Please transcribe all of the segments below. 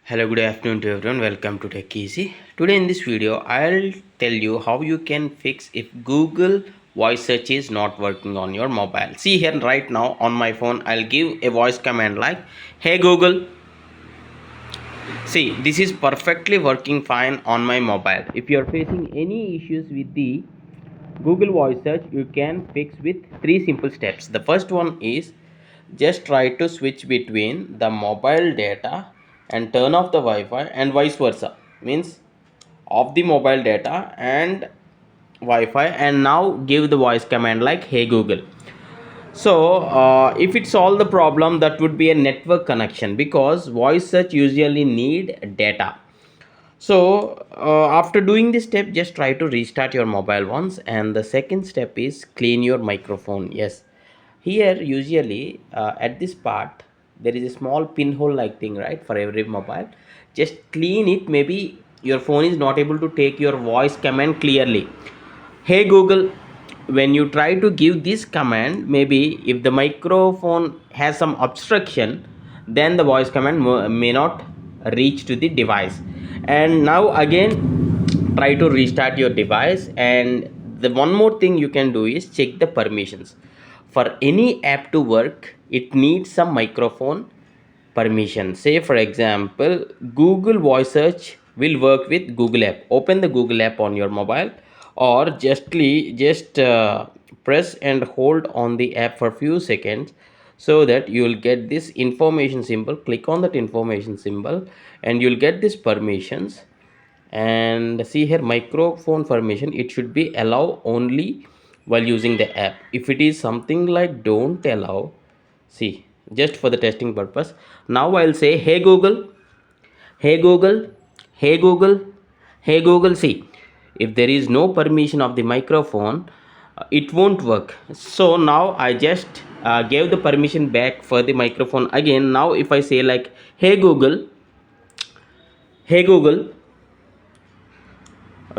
Hello, good afternoon to everyone. Welcome to Tech Easy. Today in this video, I'll tell you how you can fix if Google voice search is not working on your mobile. See here right now on my phone, I'll give a voice command like, "Hey Google." See, this is perfectly working fine on my mobile. If you're facing any issues with the Google voice search, you can fix with three simple steps. The first one is just try to switch between the mobile data and turn off the Wi-Fi and vice versa. Means off the mobile data and Wi-Fi, and now give the voice command like, "Hey Google." So if it solve the problem, that would be a network connection, because voice search usually need data. So after doing this step, just try to restart your mobile once, and the second step is clean your microphone. Yes, here usually at this part there is a small pinhole like thing, right, for every mobile. Just clean it. Maybe your phone is not able to take your voice command clearly. "Hey Google," when you try to give this command, maybe if the microphone has some obstruction, then the voice command may not reach to the device. And now again try to restart your device, and the one more thing you can do is check the permissions. For any app to work, it needs some microphone permission. Say for example, Google voice search will work with Google app. Open the Google app on your mobile, or just press and hold on the app for few seconds, so that you will get this information symbol. Click on that information symbol and you'll get this permissions. And see here, microphone permission, it should be allow only while using the app. If it is something like don't allow, see, just for the testing purpose, now I'll say, "Hey Google, hey Google, hey Google, hey Google." See, if there is no permission of the microphone, it won't work. So now I just gave the permission back for the microphone again. Now if I say like, "Hey Google, hey Google,"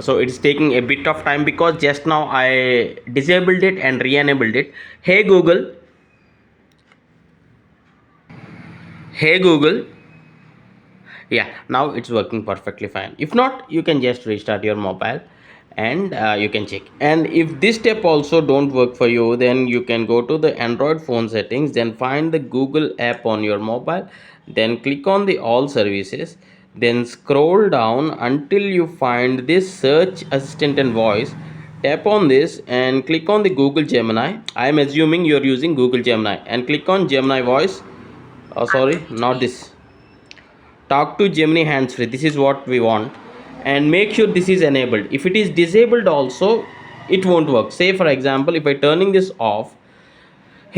so it's taking a bit of time because just now I disabled it and re-enabled it. "Hey Google, hey Google." Yeah, now it's working perfectly fine. If not, you can just restart your mobile and you can check. And if this step also don't work for you, then you can go to the Android phone settings, then find the Google app on your mobile, then click on the all services, then scroll down until you find this search assistant and voice. Tap on this and click on the Google Gemini. I am assuming you're using Google Gemini, and click on Gemini voice. Oh, sorry, not this. Talk to Gemini hands free. This is what we want, and make sure this is enabled. If it is disabled also, it won't work. Say for example, if I turning this off,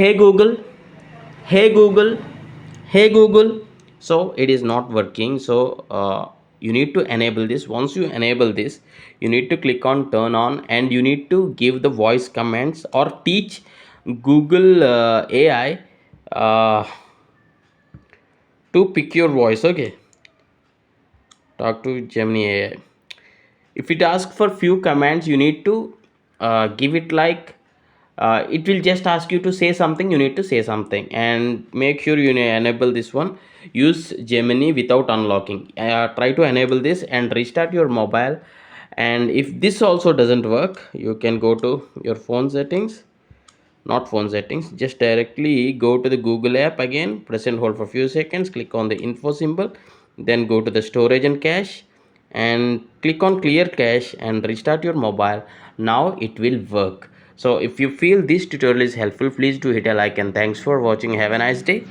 "Hey Google, hey Google, hey Google," so it is not working. So you need to enable this. Once you enable this, you need to click on turn on, and you need to give the voice commands or teach Google AI uh, to pick your voice. Okay, talk to Gemini AI. If it asks for few commands, you need to give it like, it will just ask you to say something. You need to say something, and make sure you enable this one. Use Gemini without unlocking. Try to enable this and restart your mobile. And if this also doesn't work, you can go to your phone settings. Not phone settings, just directly go to the Google app again, press and hold for few seconds, click on the info symbol, then go to the storage and cache and click on clear cache and restart your mobile. Now it will work. So if you feel this tutorial is helpful, please do hit a like, and thanks for watching. Have a nice day.